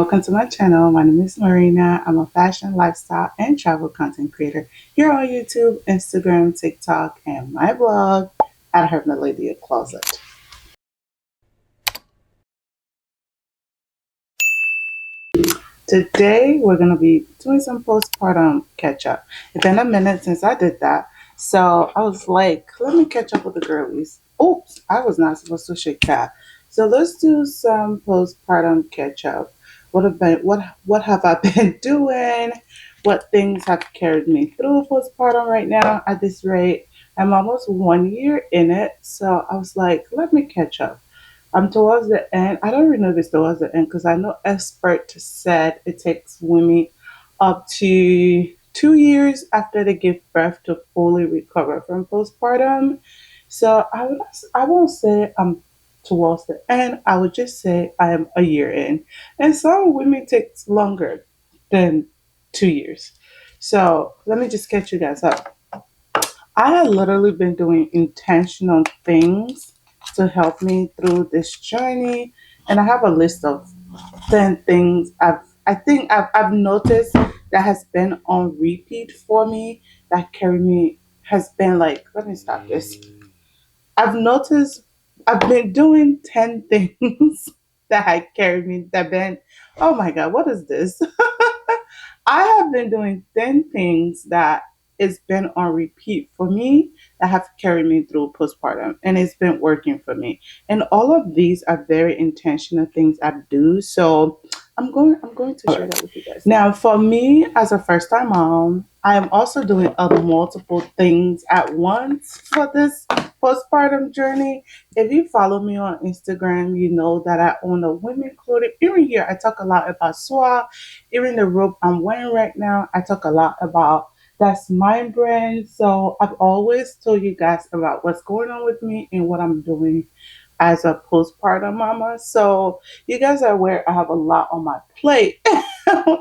welcome to my channel. My name is Marina. I'm a fashion, lifestyle, and travel content creator here on YouTube, Instagram, TikTok, and my blog at her Millennial Closet. Today, we're going to be doing some postpartum catch up. It's been a minute since I did that, so I was like, let me catch up with the girlies. Oops, I was not supposed to shake that. So let's do some postpartum catch up. What have I been doing? What things have carried me through postpartum right now at this rate? I'm almost 1 year in it, so I was like, let me catch up. I'm towards the end. I don't really know if it's towards the end because I know experts said it takes women up to 2 years after they give birth to fully recover from postpartum. So I won't say I'm towards the end. I would just say I am a year in, and some women takes longer than 2 years. So let me just catch you guys up. I have literally been doing intentional things to help me through this journey, and I have a list of 10 things I've noticed that has been on repeat for me that carry me has been like, let me stop this. I've noticed I've been doing 10 things that had carried me that been, oh my God, what is this? I have been doing 10 things that it's been on repeat for me that have carried me through postpartum, and it's been working for me. And all of these are very intentional things I do. So I'm going to share that with you guys. Now, for me as a first time mom, I am also doing other multiple things at once for this postpartum journey. If you follow me on Instagram, you know that I own a women clothing. Even here, I talk a lot about SWA. Even the robe I'm wearing right now, I talk a lot about that's my brand. So I've always told you guys about what's going on with me and what I'm doing as a postpartum mama. So you guys are aware I have a lot on my plate,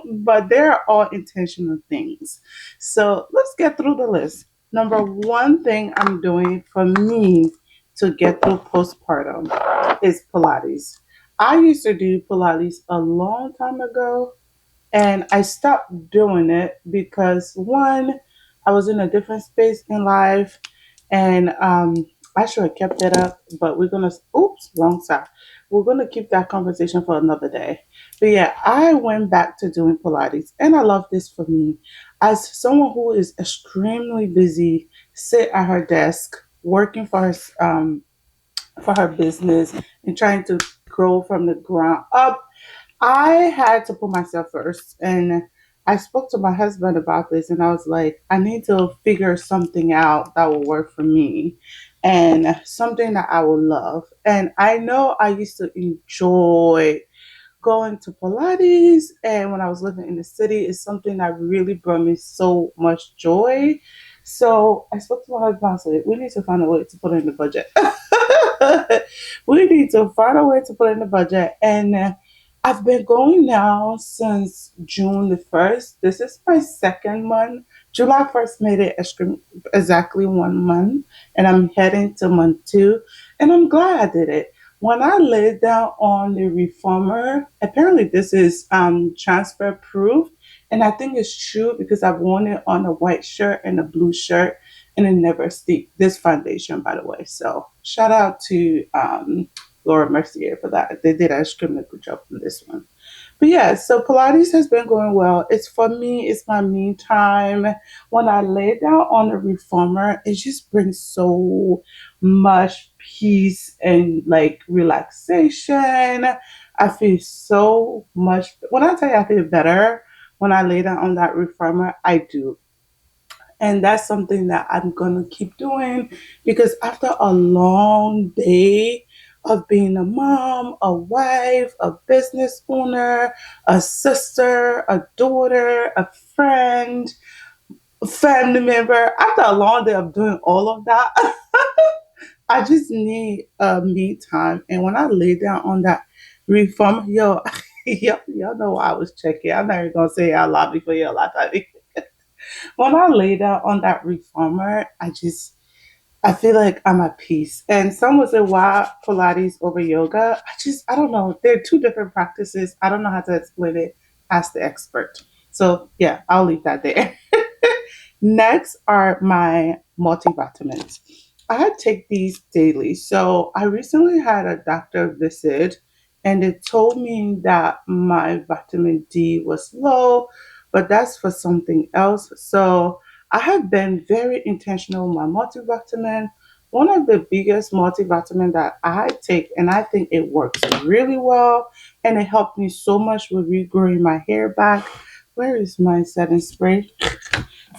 but they're all intentional things. So let's get through the list. Number one thing I'm doing for me to get through postpartum is Pilates. I used to do Pilates a long time ago, and I stopped doing it because one, I was in a different space in life, and I should have kept it up. But we're gonna, oops, wrong side. We're gonna keep that conversation for another day. But yeah, I went back to doing Pilates, and I love this for me. As someone who is extremely busy, sit at her desk working for her business and trying to grow from the ground up, I had to put myself first. And I spoke to my husband about this, and I was like, I need to figure something out that will work for me and something that I will love. And I know I used to enjoy going to Pilates, and when I was living in the city, it's something that really brought me so much joy. So I spoke to my husband. I said, we need to find a way to put it in the budget. We need to find a way to put it in the budget. And I've been going now since June the 1st. This is my second month. July 1st made it exactly 1 month, and I'm heading to month two, and I'm glad I did it. When I laid down on the reformer, apparently this is transfer proof, and I think it's true because I've worn it on a white shirt and a blue shirt, and it never stick. This foundation, by the way. So shout out to Laura Mercier for that. They did an extremely good job on this one. But yeah, so Pilates has been going well. It's for me, it's my me time. When I lay down on the reformer, it just brings so much peace and like relaxation. I feel so much. When I tell you I feel better when I lay down on that reformer, I do. And that's something that I'm going to keep doing because after a long day of being a mom, a wife, a business owner, a sister, a daughter, a friend, a family member, after a long day of doing all of that, I just need me time. And when I lay down on that reform, yo, y'all know I was checking. I'm not even going to say it out loud before y'all laugh at me. When I lay down on that reformer, I feel like I'm at peace. And some would say, why Pilates over yoga? I don't know. They're two different practices. I don't know how to explain it. Ask the expert. So, yeah, I'll leave that there. Next are my multivitamins. I take these daily. So, I recently had a doctor visit and they told me that my vitamin D was low, but that's for something else. So, I have been very intentional with my multivitamin. One of the biggest multivitamin that I take, and I think it works really well, and it helped me so much with regrowing my hair back. Where is my setting spray?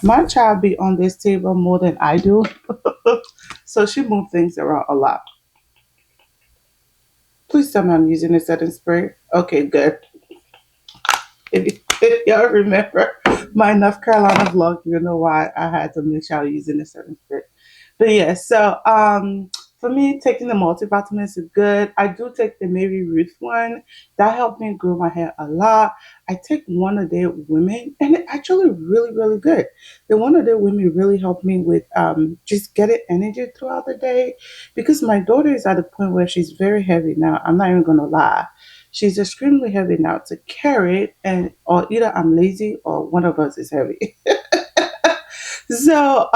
My child be on this table more than I do, so she move things around a lot. Please tell me I'm using a setting spray. Okay, good. If y'all remember my North Carolina vlog, you know why I had to make sure I was using a certain spray. But yeah, so for me, taking the multivitamins is good. I do take the Mary Ruth one. That helped me grow my hair a lot. I take one a day with women, and it actually really, really good. The one a day with me really helped me with just getting energy throughout the day because my daughter is at a point where she's very heavy now. I'm not even gonna lie. She's extremely heavy now to carry it, and or either I'm lazy or one of us is heavy. So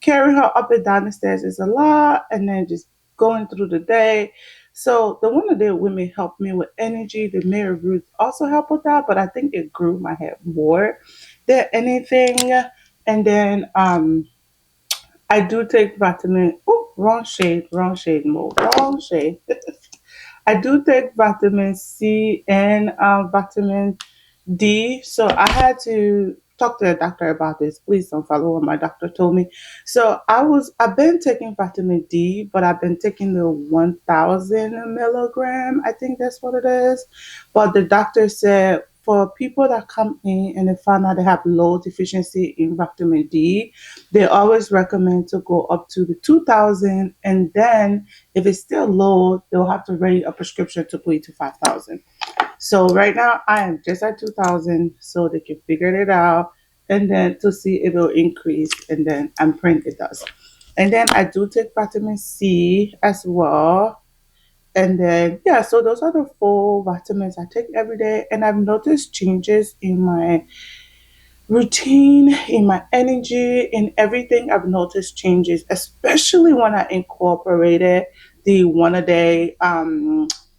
carrying her up and down the stairs is a lot, and then just going through the day. So the one that did with me helped me with energy. The Mary Ruth also helped with that, but I think it grew my hair more than anything. And then I do take vitamin. Oh, wrong shade, more wrong shade. I do take vitamin C and vitamin D. So I had to talk to the doctor about this. Please don't follow what my doctor told me. So I've been taking vitamin D, but I've been taking the 1000 milligram. I think that's what it is. But the doctor said for people that come in and they find out they have low deficiency in vitamin D, they always recommend to go up to the 2000, and then if it's still low, they'll have to write a prescription to put it to 5000. So right now I am just at 2000 so they can figure it out and then to see if it'll increase, and then I'm praying it does. And then I do take vitamin C as well. And then yeah, so those are the four vitamins I take every day, and I've noticed changes in my routine, in my energy, in everything. I've noticed changes, especially when I incorporated the one a day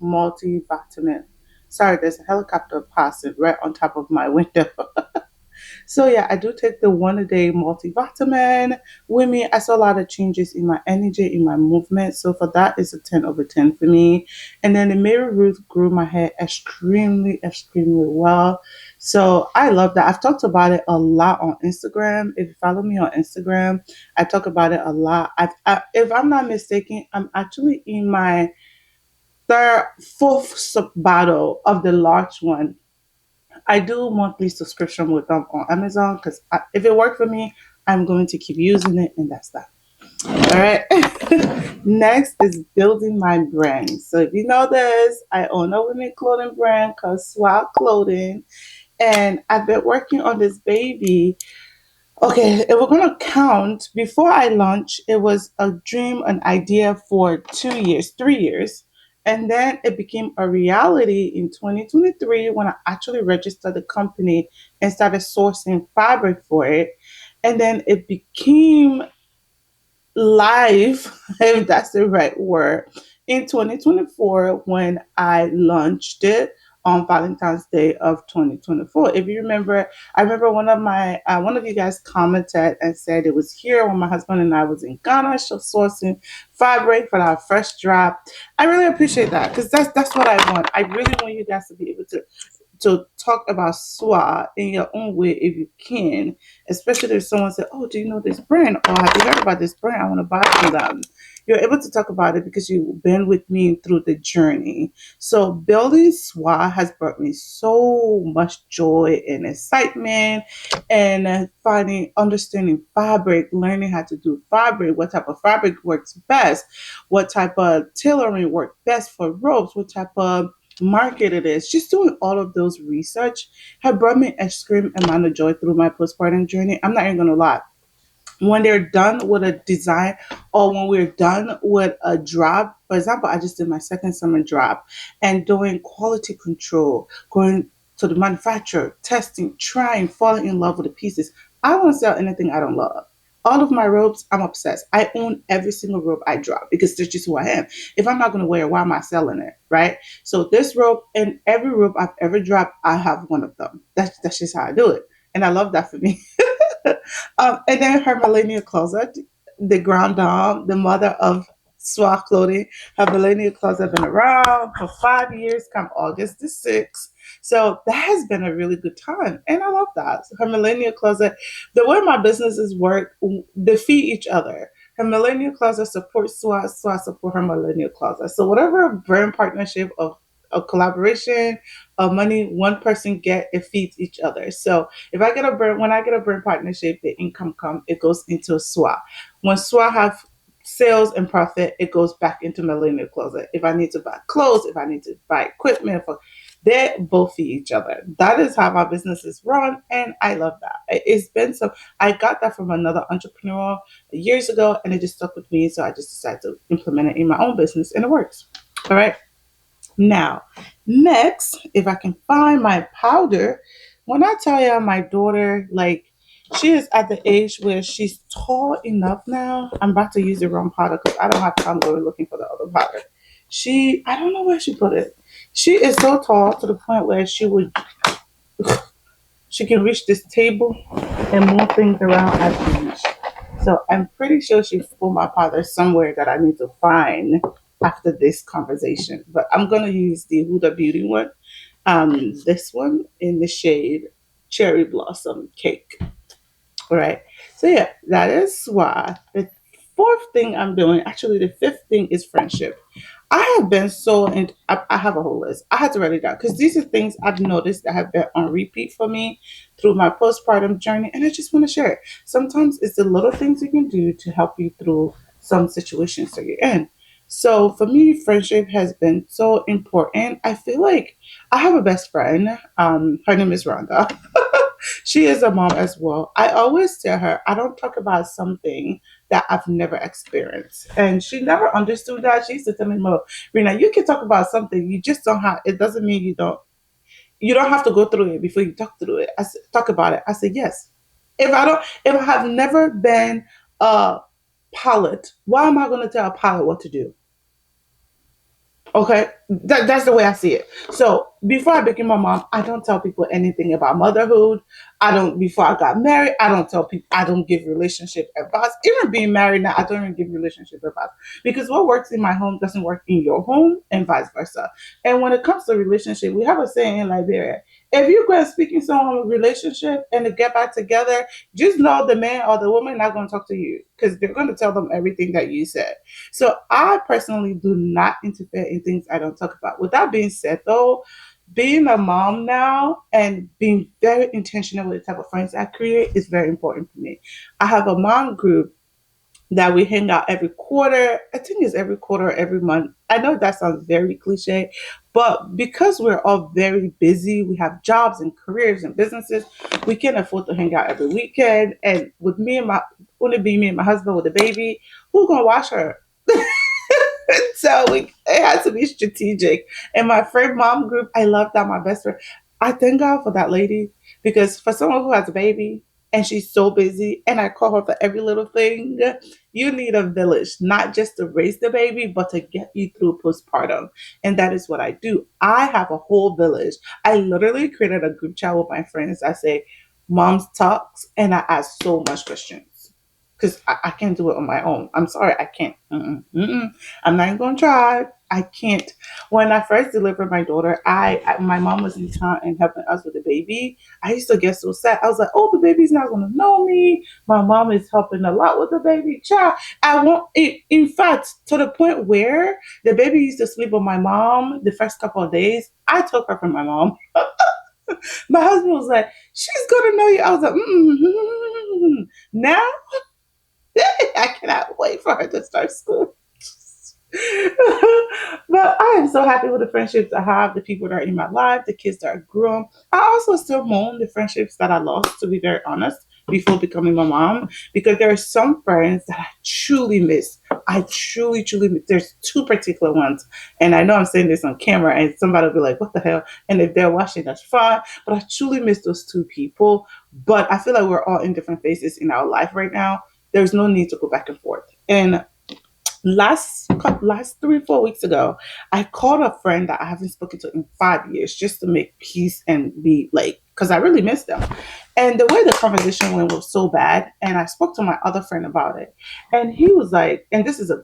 multivitamin. Sorry, there's a helicopter passing right on top of my window. So yeah, I do take the one a day multivitamin with me. I saw a lot of changes in my energy, in my movement. So for that, it's a 10 over 10 for me. And then the Mary Ruth grew my hair extremely, extremely well. So I love that. I've talked about it a lot on Instagram. If you follow me on Instagram, I talk about it a lot. If I'm not mistaken, I'm actually in my fourth bottle of the large one. I do monthly subscription with them on Amazon because if it worked for me, I'm going to keep using it, and that's that. All right. Next is building my brand. So if you know this, I own a women clothing brand called Swag Clothing, and I've been working on this baby. Okay, if we're gonna count, before I launched, it was a dream, an idea for 2 years, 3 years. And then it became a reality in 2023 when I actually registered the company and started sourcing fabric for it. And then it became live, if that's the right word, in 2024 when I launched it on Valentine's Day of 2024. If you remember, I remember one of you guys commented and said it was here when my husband and I was in Ghana sourcing fabric for our first drop. I really appreciate that because that's what I want. I really want you guys to be able to talk about SWA in your own way if you can, especially if someone said, "Oh, do you know this brand? Or have you heard about this brand? I want to buy from them." You're able to talk about it because you've been with me through the journey. So building SWA has brought me so much joy and excitement, and finding, understanding fabric, learning how to do fabric, what type of fabric works best, what type of tailoring works best for ropes, what type of market it is. Just doing all of those research have brought me extreme amount of joy through my postpartum journey. I'm not even gonna lie. when they're done with a design or when we're done with a drop. For example, I just did my second summer drop and doing quality control, going to the manufacturer, testing, trying, falling in love with the pieces. I won't sell anything I don't love. All of my robes, I'm obsessed. I own every single robe I drop because that's just who I am. If I'm not going to wear it, why am I selling it? Right? So this robe and every robe I've ever dropped, I have one of them. That's just how I do it. And I love that for me. And then her Millennial Closet, the grand dame, the mother of Swag clothing. Her Millennial Closet been around for 5 years, come August the 6th. So that has been a really good time. And I love that. So her Millennial Closet, the way my businesses work, they feed each other. Her Millennial Closet supports SWAT, SWAT support her Millennial Closet. So whatever brand partnership of collaboration, of money one person get, it feeds each other. So if I get a brand, when I get a brand partnership, the income come, it goes into SWA. When SWA have sales and profit, it goes back into Millennial Closet. If I need to buy clothes, if I need to buy equipment for, they both feed each other. That is how my business is run, and I love that. It's been so. I got that from another entrepreneur years ago, and it just stuck with me. So I just decided to implement it in my own business, and it works. All right. Now, next, if I can find my powder, when I tell you my daughter, like, she is at the age where she's tall enough now. I'm about to use the wrong powder because I don't have time going looking for the other powder. I don't know where she put it. She is so tall to the point where she can reach this table and move things around as she wish. So I'm pretty sure she put my powder somewhere that I need to find after this conversation. But I'm gonna use the Huda Beauty one. This one in the shade Cherry Blossom Cake. All right. So yeah, that is why. The fourth thing I'm doing, actually the fifth thing is friendship. I have been so, and I have a whole list. I had to write it down because these are things I've noticed that have been on repeat for me through my postpartum journey, and I just want to share it. Sometimes it's the little things you can do to help you through some situations that you're in. So for me, friendship has been so important. I feel like I have a best friend. Her name is Rhonda. She is a mom as well. I always tell her I don't talk about something that I've never experienced. And she never understood that. She used to tell me, "Mo, Rena, you can talk about something. You just don't have it doesn't mean you don't have to go through it before you talk through it." I said, talk about it. I said, yes. If I have never been a pilot, why am I gonna tell a pilot what to do? Okay, that's the way I see it. So before I became a mom, I don't tell people anything about motherhood. I don't. Before I got married, I don't tell people. I don't give relationship advice. Even being married now, I don't even give relationship advice because what works in my home doesn't work in your home, and vice versa. And when it comes to relationship, we have a saying in Liberia: if you go and speak in someone's relationship and to get back together, just know the man or the woman not going to talk to you because they're going to tell them everything that you said. So I personally do not interfere in things I don't talk about. With that being said, though, being a mom now and being very intentional with the type of friends I create is very important for me. I have a mom group that we hang out every quarter. I think it's every quarter or every month. I know that sounds very cliche, but because we're all very busy, we have jobs and careers and businesses, we can afford to hang out every weekend. And with me and my, only be me and my husband with the baby, who's gonna watch her? So it has to be strategic. And my friend mom group, I love that. My best friend, I thank God for that lady because for someone who has a baby and she's so busy, and I call her for every little thing, you need a village, not just to raise the baby, but to get you through postpartum. And that is what I do. I have a whole village. I literally created a group chat with my friends. I say, Mom's Talks, and I ask so much questions because I can't do it on my own. I'm sorry, I can't. I'm not even gonna try. I can't. When I first delivered my daughter, my mom was in town and helping us with the baby. I used to get so sad. I was like, "Oh, the baby's not gonna know me. My mom is helping a lot with the baby." Child, I want it. In fact, to the point where the baby used to sleep with my mom the first couple of days. I took her from my mom. My husband was like, "She's gonna know you." I was like, Now I cannot wait for her to start school. But I am so happy with the friendships I have, the people that are in my life, the kids that are grown. I also still mourn the friendships that I lost, to be very honest, before becoming my mom, because there are some friends that I truly miss. I truly, truly miss. There's two particular ones, and I know I'm saying this on camera, and somebody will be like, "What the hell?" And if they're watching, that's fine. But I truly miss those two people. But I feel like we're all in different phases in our life right now. There's no need to go back and forth. And last 3 4 weeks ago, I called a friend that I haven't spoken to in 5 years just to make peace and be like, because I really miss them. And the way the conversation went was so bad. And I spoke to my other friend about it, and he was like, and this is a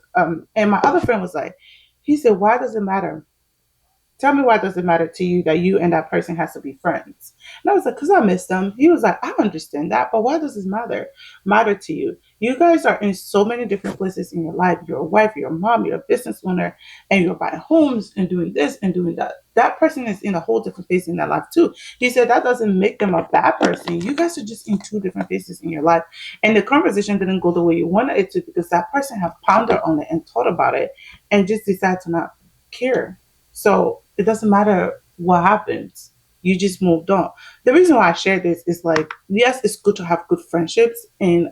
and my other friend was like, he said, "Why does it matter? Tell me, why does it matter to you that you and that person has to be friends?" And I was like, "Because I miss them." He was like, "I understand that, but why does this matter to you? You guys are in so many different places in your life. You're a wife, you're a mom, you're a business owner, and you're buying homes and doing this and doing that. That person is in a whole different phase in their life too." He said that doesn't make them a bad person. You guys are just in two different phases in your life. And the conversation didn't go the way you wanted it to, because that person have pondered on it and thought about it and just decided to not care. So it doesn't matter what happens. You just moved on. The reason why I share this is like, yes, it's good to have good friendships, and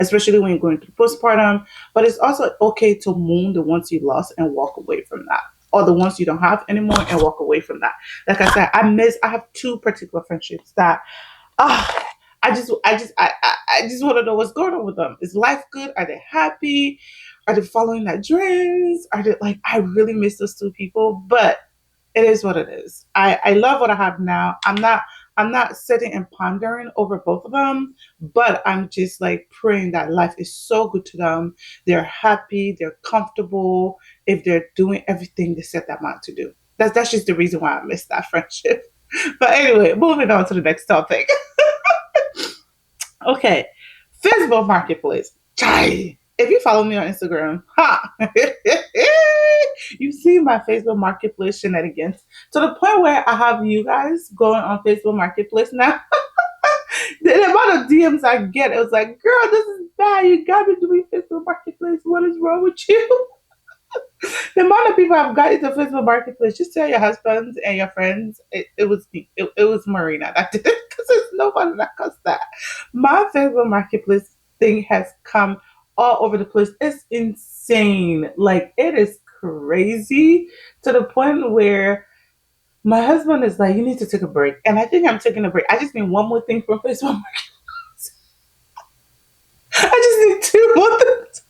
especially when you're going through postpartum, but it's also okay to mourn the ones you lost and walk away from that. Or the ones you don't have anymore and walk away from that. Like I said, I have two particular friendships that ah I just want to know what's going on with them. Is life good? Are they happy? Are they following their dreams? Are they like, I really miss those two people, but it is what it is. I love what I have now. I'm not sitting and pondering over both of them, but I'm just like praying that life is so good to them. They're happy, they're comfortable, if they're doing everything they set their mind to do. That's just the reason why I miss that friendship. But anyway, moving on to the next topic. Okay, Facebook Marketplace. Chai. If you follow me on Instagram, ha, you see my Facebook Marketplace shenanigans, to the point where I have you guys going on Facebook Marketplace now. The amount of DMs I get, it was like, "Girl, this is bad. You got me doing Facebook Marketplace. What is wrong with you?" The amount of people I've got into Facebook Marketplace, just tell your husbands and your friends, it was me. It was Marina that did it, because there's nobody that does that. My Facebook Marketplace thing has come all over the place. It's insane. Like, it is crazy, to the point where my husband is like, "You need to take a break." And I think I'm taking a break. I just need one more thing from Facebook. I just need two more things.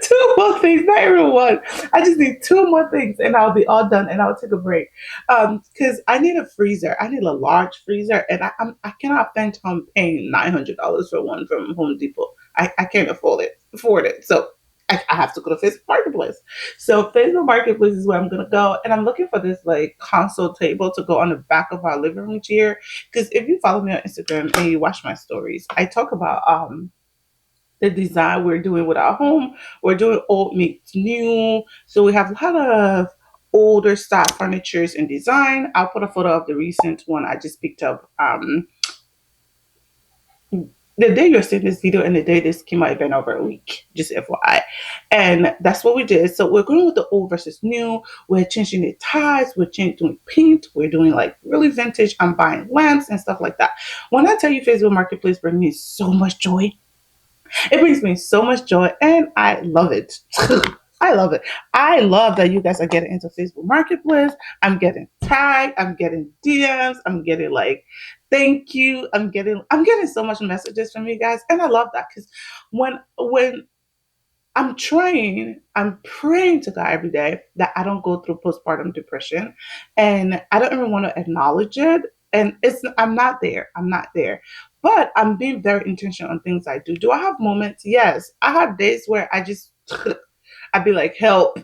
Two more things, not even one. I just need two more things, and I'll be all done, and I'll take a break. Because I need a freezer. I need a large freezer, and I cannot phantom paying $900 for one from Home Depot. I can't afford it. So I have to go to Facebook Marketplace. So Facebook Marketplace is where I'm gonna go, and I'm looking for this like console table to go on the back of our living room chair. Because if you follow me on Instagram and you watch my stories, I talk about the design we're doing with our home. We're doing old meets new. So we have a lot of older style furnitures and design. I'll put a photo of the recent one I just picked up. The day you're seeing this video and the day this came out, have been over a week, just FYI. And that's what we did. So we're going with the old versus new. We're changing the ties. Doing paint. We're doing like really vintage. I'm buying lamps and stuff like that. When I tell you Facebook Marketplace brings me so much joy, it brings me so much joy, and I love it. I love it. I love that you guys are getting into Facebook Marketplace. I'm getting tagged. I'm getting DMs. I'm getting like, "Thank you." I'm getting so much messages from you guys, and I love that, because when I'm praying to God every day that I don't go through postpartum depression, and I don't even want to acknowledge it. And I'm not there. I'm not there. But I'm being very intentional on things I do. Do I have moments? Yes. I have days where I just, I'd be like, "Help."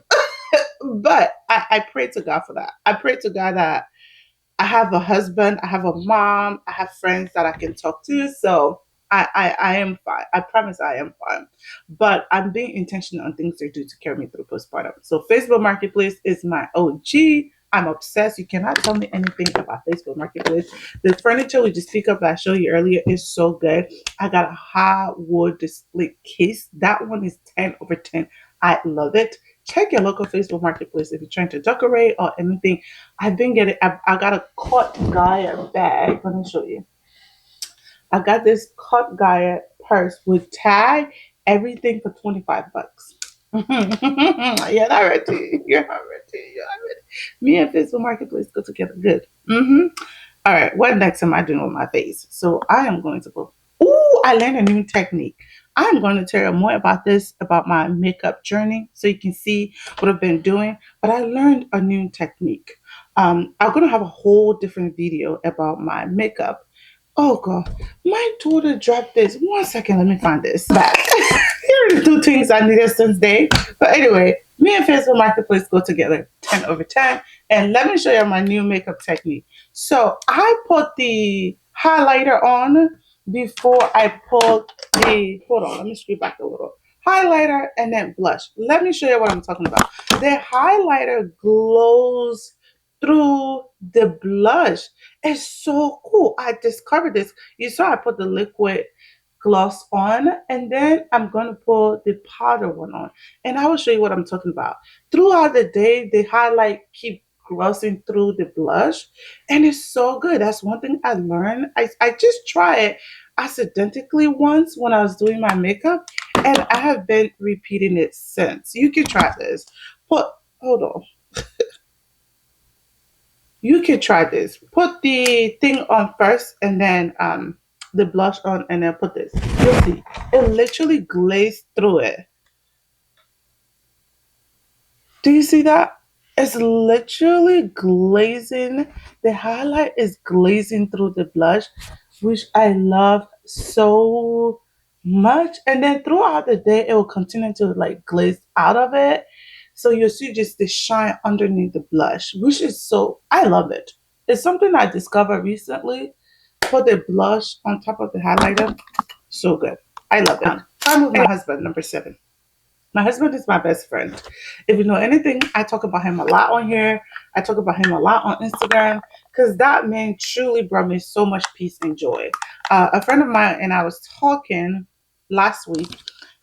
But I pray to God for that. I pray to God that I have a husband, I have a mom, I have friends that I can talk to. So I am fine. I promise I am fine. But I'm being intentional on things to do to carry me through postpartum. So Facebook Marketplace is my OG. I'm obsessed. You cannot tell me anything about Facebook Marketplace. The furniture we just picked up that I showed you earlier is so good. I got a hardwood display case. That one is 10 over 10. I love it. Check your local Facebook Marketplace if you're trying to decorate or anything. I got a caught Gaia bag. Let me show you. I got this cut guy purse with tag, everything for 25 bucks. You're not ready. You're not ready. You're not ready. Me and Facebook Marketplace go together. Good. All right. What next am I doing with my face? So I am going to go. Ooh, I learned a new technique. I'm going to tell you more about this, about my makeup journey, so you can see what I've been doing. But I learned a new technique. I'm going to have a whole different video about my makeup. Oh God, my daughter dropped this. One second, let me find this back. Here are the two things I needed since day. But anyway, me and Facebook Marketplace go together 10 over 10. And let me show you my new makeup technique. So I put the highlighter on before I put hold on, let me screw back a little. Highlighter and then blush. Let me show you what I'm talking about. The highlighter glows through the blush. It's so cool. I discovered this. You saw I put the liquid gloss on, and then I'm going to put the powder one on. And I will show you what I'm talking about. Throughout the day, the highlight keep glossing through the blush, and it's so good. That's one thing I learned. I just tried it accidentally once when I was doing my makeup, and I have been repeating it since. You can try this. Put hold on. You can try this. Put the thing on first and then the blush on and then put this. You'll see. It literally glazed through it. Do you see that? It's literally glazing. The highlight is glazing through the blush, which I love so much. And then throughout the day, it will continue to like glaze out of it. So you'll see just the shine underneath the blush, which is so, I love it. It's something I discovered recently. Put the blush on top of the highlighter. So good. I love it. I'm with my husband, number 7. My husband is my best friend. If you know anything, I talk about him a lot on here. I talk about him a lot on Instagram because that man truly brought me so much peace and joy. A friend of mine and I was talking last week,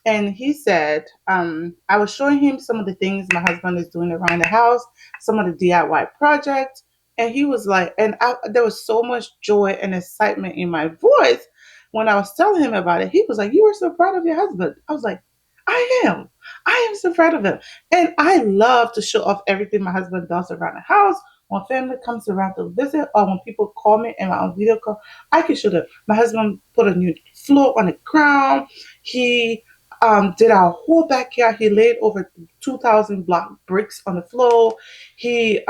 and he said, I was showing him some of the things my husband is doing around the house, some of the DIY projects, and he was like, there was so much joy and excitement in my voice when I was telling him about it. He was like, "You were so proud of your husband." I was like, I am. I am so proud of him. And I love to show off everything my husband does around the house. When family comes around to visit or when people call me and I'm on video call, I can show them. My husband put a new floor on the ground. He did our whole backyard. He laid over 2,000 block bricks on the floor. He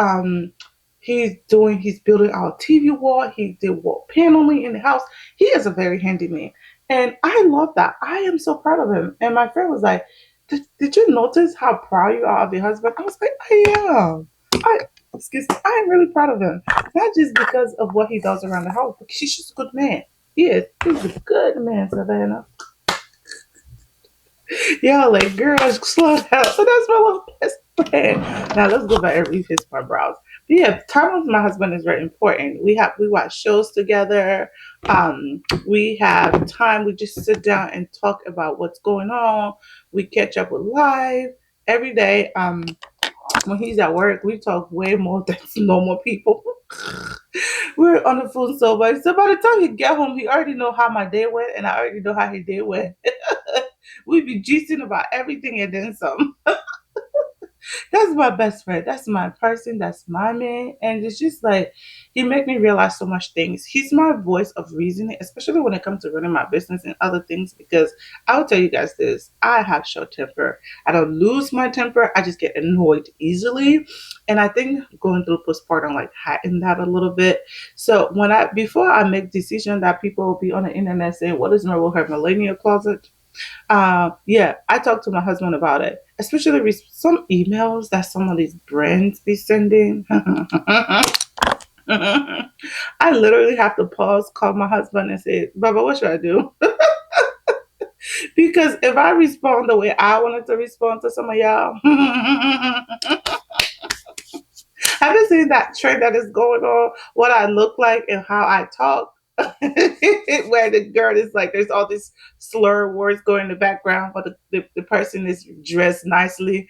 he's building our TV wall. He did wall paneling in the house. He is a very handy man. And I love that. I am so proud of him. And my friend was like, did you notice how proud you are of your husband? I was like, I am. Excuse me, I am really proud of him. Not just because of what he does around the house, but he's just a good man. He is. He's a good man, Savannah. Yeah, like, girl, slow down. So that's my little best friend. Now let's go back and refix my brows. But yeah, time with my husband is very important. We watch shows together. We have time. We just sit down and talk about what's going on. We catch up with live every day. When he's at work, we talk way more than normal people. We're on the phone so much. So by the time he get home, he already know how my day went, and I already know how his day went. We be gisting about everything and then some. That's my best friend. That's my person. That's my man. And it's just like he make me realize so much things. He's my voice of reasoning, especially when it comes to running my business and other things. Because I'll tell you guys this: I have short temper. I don't lose my temper. I just get annoyed easily. And I think going through postpartum like heightened that a little bit. So before I make decision that people will be on the internet saying, "What is wrong with her millennial closet?" Yeah, I talked to my husband about it, especially with some emails that some of these brands be sending. I literally have to pause, call my husband, and say, "Baba, what should I do?" Because if I respond the way I wanted to respond to some of y'all, have you seen that trend that is going on? What I look like and how I talk? Where the girl is like, there's all these slur words going in the background, but the person is dressed nicely.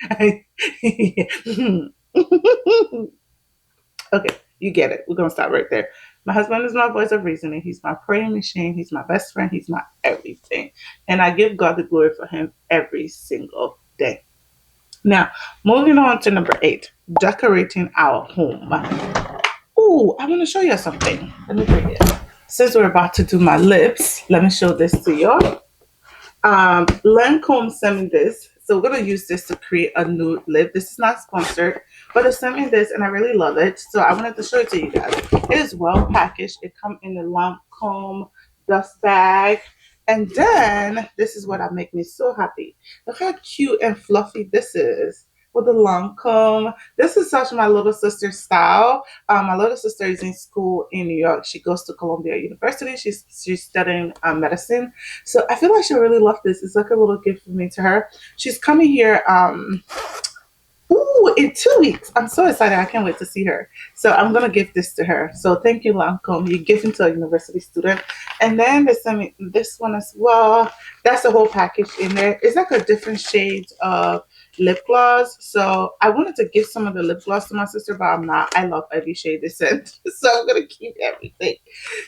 Okay, you get it. We're gonna stop right there. My husband is my voice of reasoning. He's my praying machine. He's my best friend. He's my everything. And I give God the glory for him every single day. Now, moving on to number 8, decorating our home. Ooh, I want to show you something. Let me bring it. Since we're about to do my lips, let me show this to you. Lancome sent me this. So we're gonna use this to create a nude lip. This is not sponsored, but they sent me this and I really love it. So I wanted to show it to you guys. It is well packaged. It comes in a Lancome dust bag. And then this is what make me so happy. Look how cute and fluffy this is with the Lancome. This is such my little sister's style. My little sister is in school in New York. She goes to Columbia University. She's studying medicine, so I feel like she'll really love this. It's like a little gift from me to her. She's coming here in 2 weeks. I'm so excited. I can't wait to see her. So I'm gonna give this to her. So thank you, Lancome. You're giving to a university student. And then they sent me this one as well. That's the whole package in there. It's like a different shade of lip gloss. So I wanted to give some of the lip gloss to my sister, but I'm not. I love every shade they sent. So I'm gonna keep everything.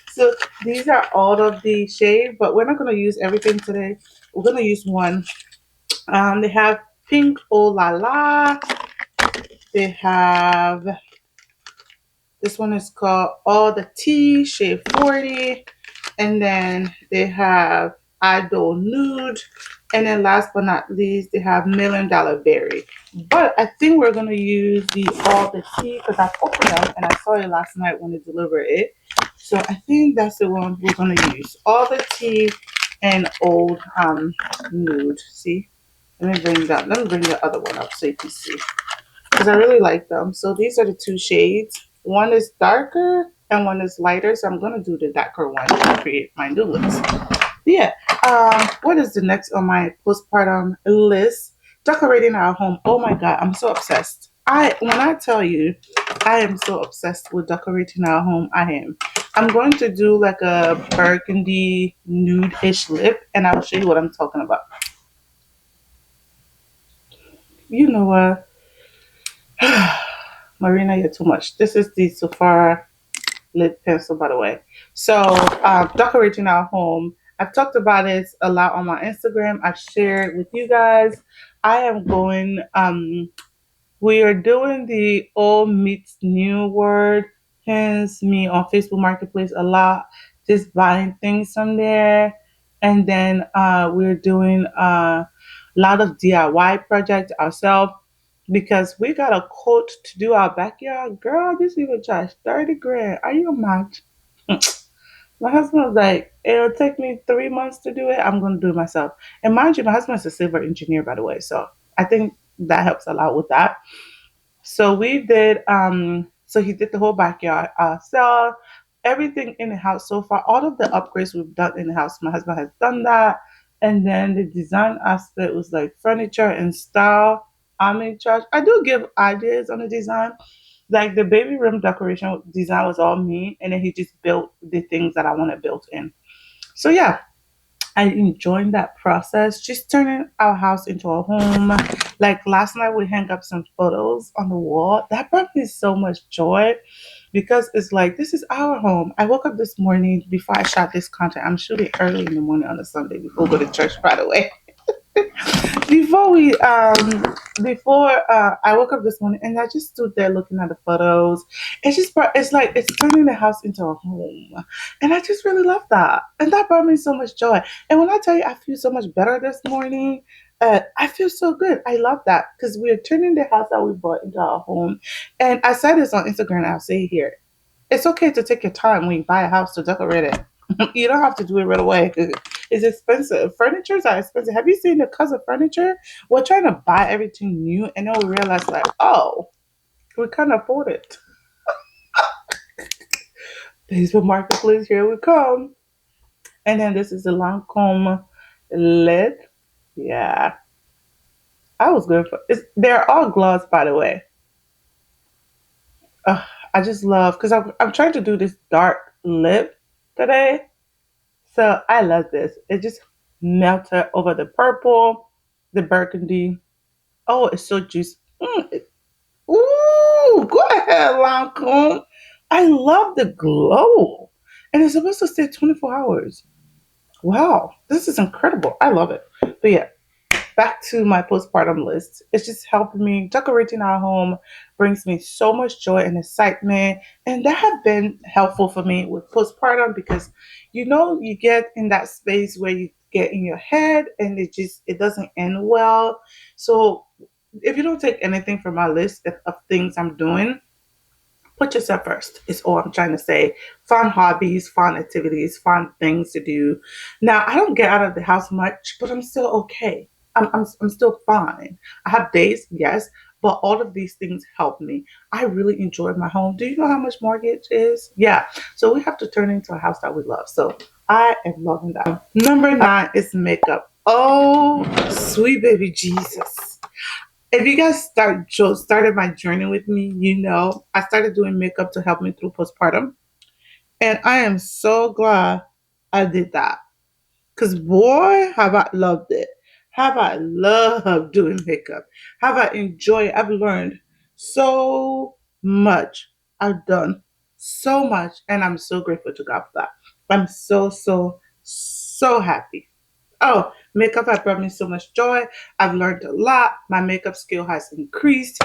So these are all of the shade, but we're not gonna use everything today. We're gonna use one. They have pink oh la la. They have this one is called All the Tea Shade 40. And then they have Idol Nude. And then last but not least, they have $1 Million Berry. But I think we're gonna use the All the Tea because I've opened them and I saw it last night when they delivered it. So I think that's the one we're gonna use. All the Tea and Old Nude. See? Let me bring the other one up so you can see because I really like them. So these are the two shades. One is darker and one is lighter. So I'm gonna do the darker one to create my new lips. Yeah. What is the next on my postpartum list? Decorating our home. Oh my god, I'm so obsessed. When I tell you, I am so obsessed with decorating our home. I am. I'm going to do like a burgundy nude-ish lip, and I'll show you what I'm talking about. You know what? Marina, you're too much. This is the Sephora lip pencil, by the way. So, decorating our home. I've talked about it a lot on my Instagram. I've shared with you guys. I am going. We are doing the old meets new word. Hence, me on Facebook Marketplace a lot, just buying things from there, and then we're doing a lot of DIY projects ourselves because we got a quote to do our backyard. Girl, this even charge 30 grand. Are you mad? My husband was like, it'll take me 3 months to do it. I'm going to do it myself. And mind you, my husband is a civil engineer, by the way. So I think that helps a lot with that. So we did, so he did the whole backyard ourselves, everything in the house so far. All of the upgrades we've done in the house, my husband has done that. And then the design aspect was like furniture and style. I'm in charge. I do give ideas on the design, like the baby room decoration design was all me, and then he just built the things that I want to build in. So yeah, I enjoyed that process, just turning our house into a home. Like last night, we hung up some photos on the wall. That brought me so much joy because it's like this is our home. I woke up this morning before I shot this content. I'm shooting early in the morning on a Sunday before we go to church, by the way. before we before I woke up this morning and I just stood there looking at the photos. It's like it's turning the house into a home. And I just really love that. And that brought me so much joy. And when I tell you I feel so much better this morning, I feel so good. I love that because we're turning the house that we bought into our home. And I said this on Instagram, I'll say it here. It's okay to take your time when you buy a house to decorate it. You don't have to do it right away. It's expensive. Furnitures are expensive. Have you seen the cost of furniture? We're trying to buy everything new, and then we realize, like, oh, we can't afford it. Facebook Marketplace, here we come. And then this is the Lancome lid. Yeah, I was good for it. They're all gloss, by the way. I just love because I'm trying to do this dark lip today. So I love this. It just melted over the purple, the burgundy. Oh, it's so juicy. Ooh, go ahead, Lancome. I love the glow. And it's supposed to stay 24 hours. Wow, this is incredible. I love it. But yeah, back to my postpartum list. It's just helping me. Decorating our home brings me so much joy and excitement. And that have been helpful for me with postpartum because you get in that space where you get in your head and it doesn't end well. So if you don't take anything from my list of things I'm doing, put yourself first is all I'm trying to say. Fun hobbies, fun activities, fun things to do. Now I don't get out of the house much, but I'm still okay. I'm still fine. I have days, yes, but all of these things help me. I really enjoy my home. Do you know how much mortgage is? Yeah. So we have to turn into a house that we love. So I am loving that. Number 9 is makeup. Oh, sweet baby Jesus. If you guys started my journey with me, I started doing makeup to help me through postpartum, and I am so glad I did that. Cause boy, have I loved it. Have I loved doing makeup? Have I enjoyed it? I've learned so much. I've done so much, and I'm so grateful to God for that. I'm so happy. Oh, makeup has brought me so much joy. I've learned a lot. My makeup skill has increased.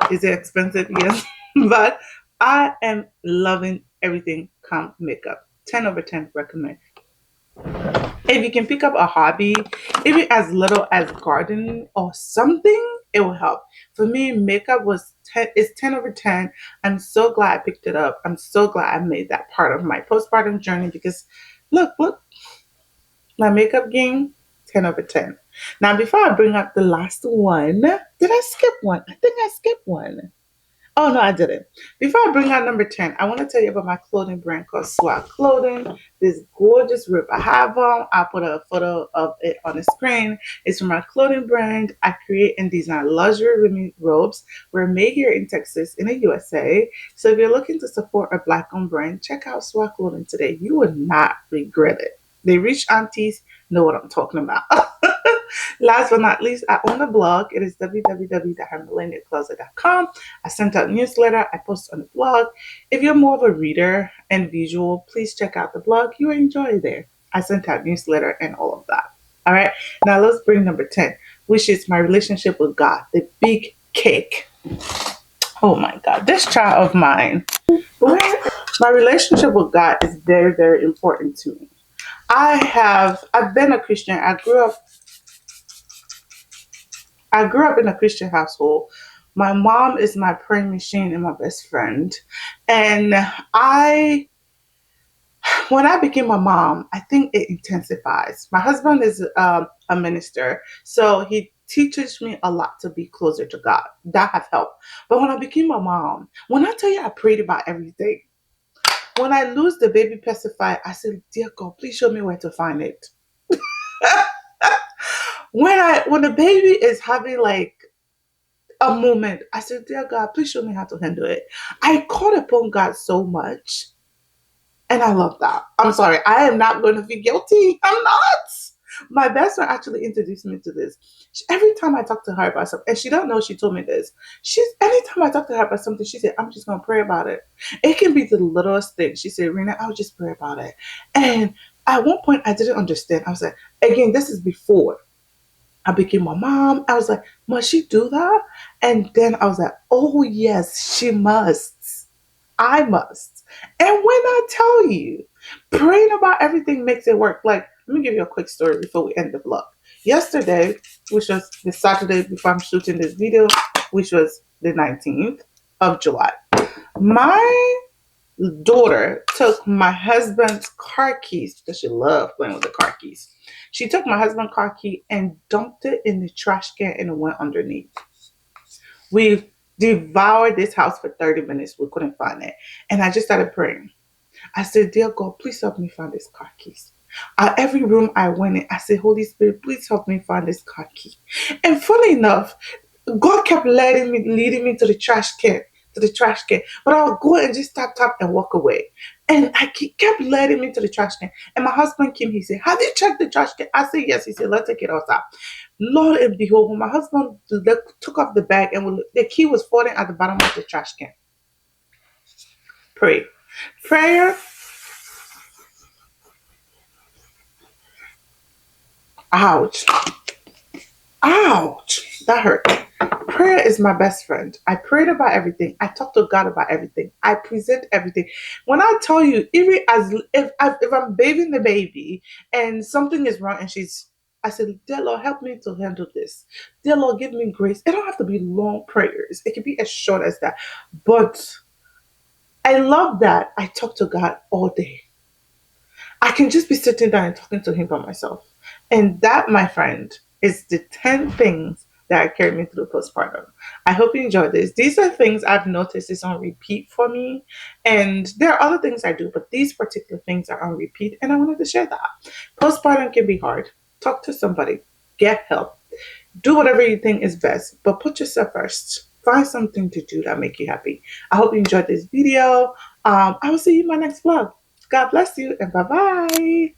Is it expensive? Yes. But I am loving everything come makeup. 10 over 10 recommend. If you can pick up a hobby, even as little as gardening or something, it will help. For me, makeup was 10, it's 10 over 10. I'm so glad I picked it up. I'm so glad I made that part of my postpartum journey because look, my makeup game, 10 over 10. Now, before I bring up the last one, did I skip one? I think I skipped one. Oh, no, I didn't. Before I bring out number 10, I want to tell you about my clothing brand called Swag Clothing. This gorgeous rib I have on. I'll put a photo of it on the screen. It's from my clothing brand. I create and design luxury women robes. We're made here in Texas, in the USA. So if you're looking to support a Black-owned brand, check out Swag Clothing today. You will not regret it. The rich aunties know what I'm talking about. Last but not least, I own a blog. It is www.millennialcloset.com. I sent out newsletter. I post on the blog. If you're more of a reader and visual, please check out the blog. You will enjoy it there. I sent out newsletter and all of that. All right. Now let's bring number 10, which is my relationship with God, the big cake. Oh my God, this child of mine. My relationship with God is very, very important to me. I've been a Christian. I grew up in a Christian household. My mom is my praying machine and my best friend. And I when I became a mom, I think it intensifies. My husband is a minister, so he teaches me a lot to be closer to God. That has helped. But when I became a mom, when I tell you I prayed about everything, when I lose the baby pacifier, I said, "Dear God, please show me where to find it." When the baby is having like a moment, I said, "Dear God, please show me how to handle it." I called upon God so much, and I love that. I'm sorry, I am not going to feel guilty. I'm not. My best friend actually introduced me to this. Every time I talk to her about something, and she don't know she told me this. Anytime I talk to her about something, she said, "I'm just gonna pray about it." It can be the littlest thing. She said, "Rena, I'll just pray about it." And at one point, I didn't understand. I was like, again, this is before I became a mom. I was like, must she do that? And then I was like, oh, yes, she must. I must. And when I tell you, praying about everything makes it work. Like, let me give you a quick story before we end the vlog. Yesterday, which was the Saturday before I'm shooting this video, which was the 19th of July, my daughter took my husband's car keys because she loved playing with the car keys. She took my husband's car key and dumped it in the trash can and it went underneath. We devoured this house for 30 minutes. We couldn't find it. And I just started praying. I said, "Dear God, please help me find this car keys." Every room I went in, I said, "Holy Spirit, please help me find this car key." And funny enough, God kept leading me to the trash can. But I'll go and just tap and walk away. And kept leading me to the trash can. And my husband came, he said, "Have you checked the trash can?" I said, "Yes." He said, "Let's take it outside." Lord and behold, when my husband took off the bag and the key was falling at the bottom of the trash can. Pray. Prayer, ouch. Ouch. That hurt. Prayer is my best friend. I prayed about everything. I talk to God about everything. I present everything. When I tell you, even as if I'm bathing the baby and something is wrong and I said, dear Lord, help me to handle this. Dear Lord, give me grace. It don't have to be long prayers. It can be as short as that. But I love that I talk to God all day. I can just be sitting down and talking to him by myself. And that, my friend, is the 10 things that carried me through postpartum. I hope you enjoyed this. These are things I've noticed is on repeat for me. And there are other things I do, but these particular things are on repeat. And I wanted to share that. Postpartum can be hard. Talk to somebody. Get help. Do whatever you think is best, but put yourself first. Find something to do that make you happy. I hope you enjoyed this video. I will see you in my next vlog. God bless you and bye bye.